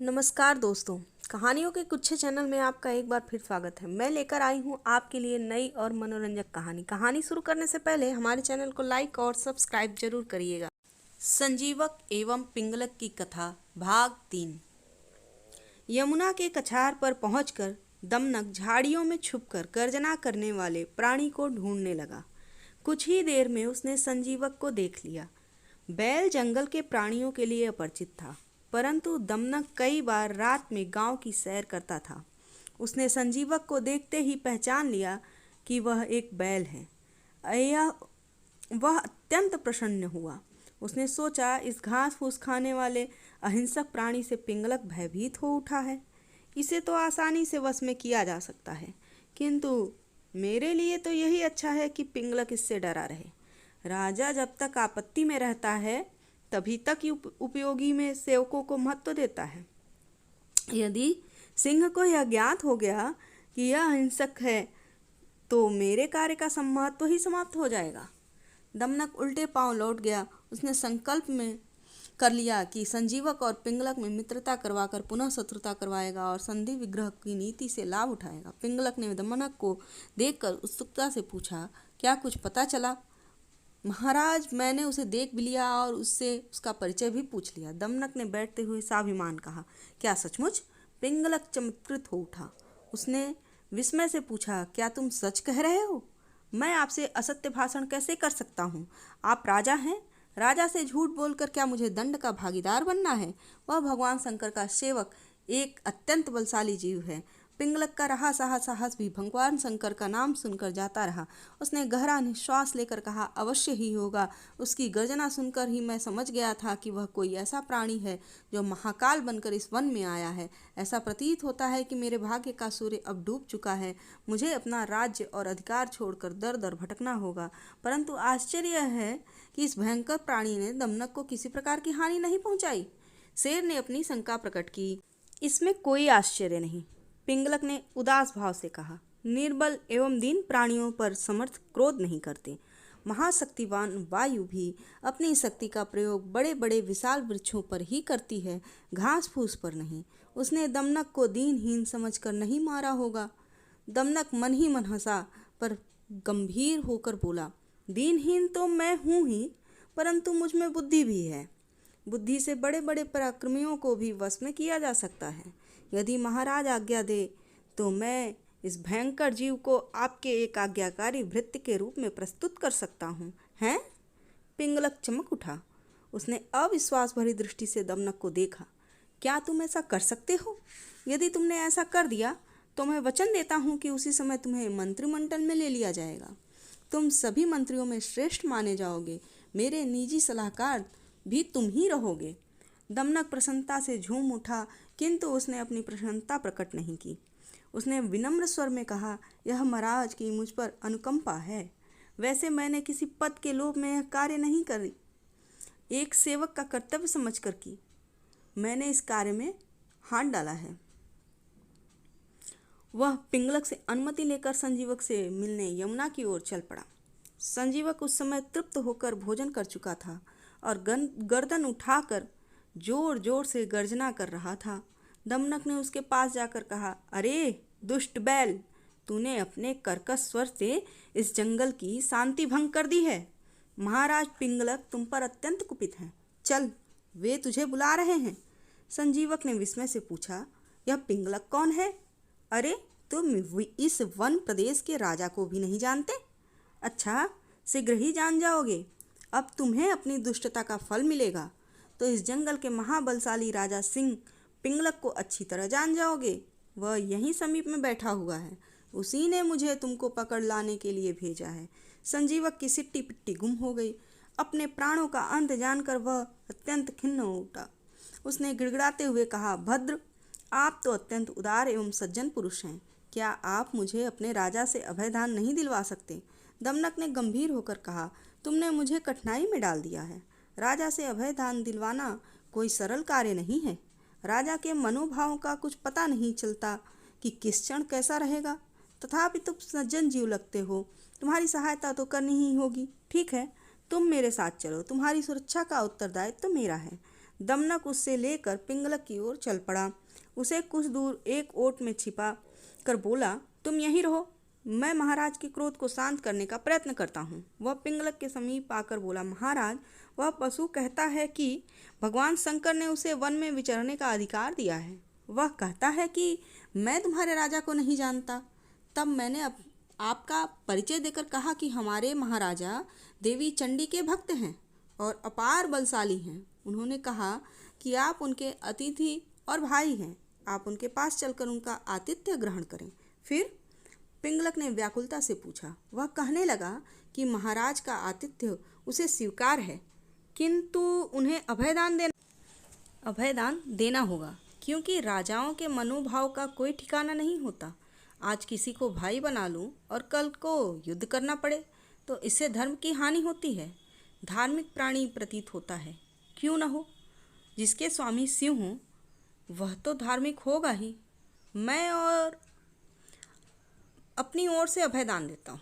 नमस्कार दोस्तों, कहानियों के गुच्छे चैनल में आपका एक बार फिर स्वागत है। मैं लेकर आई हूँ आपके लिए नई और मनोरंजक कहानी शुरू करने से पहले हमारे चैनल को लाइक और सब्सक्राइब जरूर करिएगा। संजीवक एवं पिंगलक की कथा भाग 3। यमुना के कछार पर पहुंचकर दमनक झाड़ियों में छुपकर गर्जना करने वाले प्राणी को ढूंढने लगा। कुछ ही देर में उसने संजीवक को देख लिया। बैल जंगल के प्राणियों के लिए अपरिचित था, परंतु दमनक कई बार रात में गांव की सैर करता था। उसने संजीवक को देखते ही पहचान लिया कि वह एक बैल है। वह अत्यंत प्रसन्न हुआ। उसने सोचा, इस घास फूस खाने वाले अहिंसक प्राणी से पिंगलक भयभीत हो उठा है। इसे तो आसानी से वश में किया जा सकता है, किंतु मेरे लिए तो यही अच्छा है कि पिंगलक इससे डरा रहे। राजा जब तक आपत्ति में रहता है तभी तक उपयोगी में सेवकों को महत्व देता है। यदि सिंह को यह ज्ञात हो गया कि यह हिंसक है तो मेरे कार्य का महत्व ही समाप्त हो जाएगा। दमनक उल्टे पांव लौट गया। उसने संकल्प में कर लिया कि संजीवक और पिंगलक में मित्रता करवाकर पुनः शत्रुता करवाएगा और संधि विग्रह की नीति से लाभ उठाएगा। पिंगलक ने दमनक को देखकर उत्सुकता से पूछा, क्या कुछ पता चला? महाराज, मैंने उसे देख भी लिया और उससे उसका परिचय भी पूछ लिया। दमनक ने बैठते हुए साभिमान कहा। क्या सचमुच? पिंगलक चमत्कृत हो उठा। उसने विस्मय से पूछा, क्या तुम सच कह रहे हो? मैं आपसे असत्य भाषण कैसे कर सकता हूँ? आप राजा हैं। राजा से झूठ बोलकर क्या मुझे दंड का भागीदार बनना है? वह भगवान शंकर का सेवक एक अत्यंत बलशाली जीव है। पिंगलक का रहा साहस भी भगवान शंकर का नाम सुनकर जाता रहा। उसने गहरा निश्वास लेकर कहा, अवश्य ही होगा। उसकी गर्जना सुनकर ही मैं समझ गया था कि वह कोई ऐसा प्राणी है जो महाकाल बनकर इस वन में आया है। ऐसा प्रतीत होता है कि मेरे भाग्य का सूर्य अब डूब चुका है। मुझे अपना राज्य और अधिकार छोड़कर दर दर भटकना होगा। परंतु आश्चर्य है कि इस भयंकर प्राणी ने दमनक को किसी प्रकार की हानि नहीं पहुंचाई। शेर ने अपनी शंका प्रकट की। इसमें कोई आश्चर्य नहीं, पिंगलक ने उदास भाव से कहा। निर्बल एवं दीन प्राणियों पर समर्थ क्रोध नहीं करते। महाशक्तिवान वायु भी अपनी शक्ति का प्रयोग बड़े बड़े विशाल वृक्षों पर ही करती है, घास फूस पर नहीं। उसने दमनक को दीनहीन समझकर नहीं मारा होगा। दमनक मन ही मन हंसा, पर गंभीर होकर बोला, दीनहीन तो मैं हूँ ही, परंतु मुझ में बुद्धि भी है। बुद्धि से बड़े बड़े पराक्रमियों को भी वश में किया जा सकता है। यदि महाराज आज्ञा दे तो मैं इस भयंकर जीव को आपके एक आज्ञाकारी भृत्य के रूप में प्रस्तुत कर सकता हूँ। हैं? पिंगलक चमक उठा। उसने अविश्वास भरी दृष्टि से दमनक को देखा। क्या तुम ऐसा कर सकते हो? यदि तुमने ऐसा कर दिया तो मैं वचन देता हूँ कि उसी समय तुम्हें मंत्रिमंडल में ले लिया जाएगा। तुम सभी मंत्रियों में श्रेष्ठ माने जाओगे। मेरे निजी सलाहकार भी तुम ही रहोगे। दमनक प्रसन्नता से झूम उठा, किंतु उसने अपनी प्रसन्नता प्रकट नहीं की। उसने विनम्र स्वर में कहा, यह महाराज की मुझ पर अनुकंपा है। वैसे मैंने किसी पद के लोभ में यह कार्य नहीं करी, एक सेवक का कर्तव्य समझकर की। मैंने इस कार्य में हाथ डाला है। वह पिंगलक से अनुमति लेकर संजीवक से मिलने यमुना की ओर चल पड़ा। संजीवक उस समय तृप्त होकर भोजन कर चुका था और गर्दन उठाकर जोर जोर से गर्जना कर रहा था। दमनक ने उसके पास जाकर कहा, अरे दुष्ट बैल, तूने अपने कर्कश स्वर से इस जंगल की शांति भंग कर दी है। महाराज पिंगलक तुम पर अत्यंत कुपित हैं। चल, वे तुझे बुला रहे हैं। संजीवक ने विस्मय से पूछा, यह पिंगलक कौन है? अरे, तुम इस वन प्रदेश के राजा को भी नहीं जानते? अच्छा, शीघ्र ही जान जाओगे। अब तुम्हें अपनी दुष्टता का फल मिलेगा। तो इस जंगल के महाबलशाली राजा सिंह पिंगलक को अच्छी तरह जान जाओगे। वह यहीं समीप में बैठा हुआ है। उसी ने मुझे तुमको पकड़ लाने के लिए भेजा है। संजीवक की सिट्टी पिट्टी गुम हो गई। अपने प्राणों का अंत जानकर वह अत्यंत खिन्न हो उठा। उसने गिड़गिड़ाते हुए कहा, भद्र, आप तो अत्यंत उदार एवं सज्जन पुरुष हैं। क्या आप मुझे अपने राजा से अभयदान नहीं दिलवा सकते? दमनक ने गंभीर होकर कहा, तुमने मुझे कठिनाई में डाल दिया है। राजा से अभयदान दिलवाना कोई सरल कार्य नहीं है। राजा के मनोभावों का कुछ पता नहीं चलता कि किस क्षण कैसा रहेगा। तथापि तुम सज्जन जीव लगते हो, तुम्हारी सहायता तो करनी ही होगी। ठीक है, तुम मेरे साथ चलो, तुम्हारी सुरक्षा का उत्तरदायित्व तो मेरा है। दमनक उससे लेकर पिंगलक की ओर चल पड़ा। उसे कुछ दूर एक ओट में छिपा कर बोला, तुम यहीं रहो, मैं महाराज के क्रोध को शांत करने का प्रयत्न करता हूँ। वह पिंगलक के समीप आकर बोला, महाराज, वह पशु कहता है कि भगवान शंकर ने उसे वन में विचरने का अधिकार दिया है। वह कहता है कि मैं तुम्हारे राजा को नहीं जानता। तब मैंने आपका परिचय देकर कहा कि हमारे महाराजा देवी चंडी के भक्त हैं और अपार बलशाली हैं। उन्होंने कहा कि आप उनके अतिथि और भाई हैं, आप उनके पास चलकर उनका आतिथ्य ग्रहण करें। फिर पिंगलक ने व्याकुलता से पूछा। वह कहने लगा कि महाराज का आतिथ्य उसे स्वीकार है, किंतु उन्हें अभयदान देना होगा, क्योंकि राजाओं के मनोभाव का कोई ठिकाना नहीं होता। आज किसी को भाई बना लूं और कल को युद्ध करना पड़े तो इससे धर्म की हानि होती है। धार्मिक प्राणी प्रतीत होता है, क्यों न हो। जिसके स्वामी शिव हों वह तो धार्मिक होगा ही। मैं और अपनी ओर से अभयदान देता हूँ,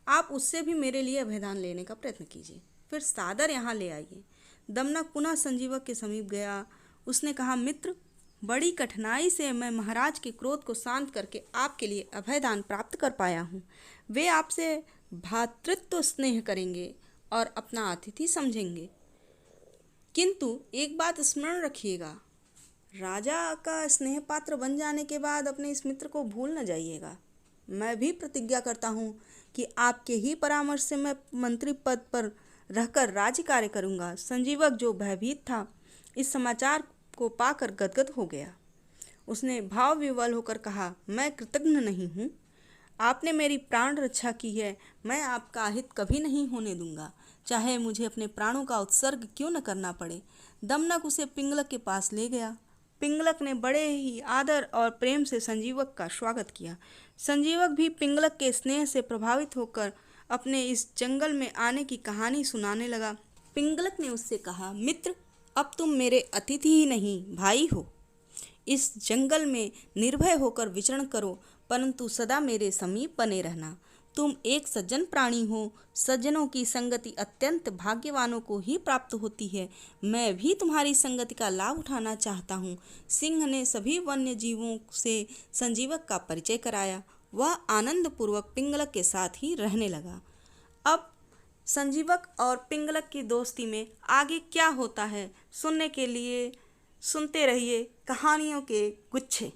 आप उससे भी मेरे लिए अभयदान लेने का प्रयत्न कीजिए, फिर सादर यहाँ ले आइए। दमनक पुनः संजीवक के समीप गया। उसने कहा, मित्र, बड़ी कठिनाई से मैं महाराज के क्रोध को शांत करके आपके लिए अभयदान प्राप्त कर पाया हूँ। वे आपसे भ्रातृत्व स्नेह करेंगे और अपना अतिथि समझेंगे, किंतु एक बात स्मरण रखिएगा, राजा का स्नेह पात्र बन जाने के बाद अपने इस मित्र को भूल न जाइएगा। मैं भी प्रतिज्ञा करता हूँ कि आपके ही परामर्श से मैं मंत्री पद पर रहकर राज्य कार्य करूँगा। संजीवक, जो भयभीत था, इस समाचार को पाकर गदगद हो गया। उसने भाव विवल होकर कहा, मैं कृतज्ञ नहीं हूँ, आपने मेरी प्राण रक्षा की है। मैं आपका अहित कभी नहीं होने दूंगा, चाहे मुझे अपने प्राणों का उत्सर्ग क्यों न करना पड़े। दमनक उसे पिंगलक के पास ले गया। पिंगलक ने बड़े ही आदर और प्रेम से संजीवक का स्वागत किया। संजीवक भी पिंगलक के स्नेह से प्रभावित होकर अपने इस जंगल में आने की कहानी सुनाने लगा। पिंगलक ने उससे कहा, मित्र, अब तुम मेरे अतिथि ही नहीं, भाई हो। इस जंगल में निर्भय होकर विचरण करो, परंतु सदा मेरे समीप बने रहना। तुम एक सज्जन प्राणी हो। सज्जनों की संगति अत्यंत भाग्यवानों को ही प्राप्त होती है। मैं भी तुम्हारी संगति का लाभ उठाना चाहता हूँ। सिंह ने सभी वन्य जीवों से संजीवक का परिचय कराया। वह आनंद पूर्वक पिंगलक के साथ ही रहने लगा। अब संजीवक और पिंगलक की दोस्ती में आगे क्या होता है सुनने के लिए सुनते रहिए कहानियों के गुच्छे।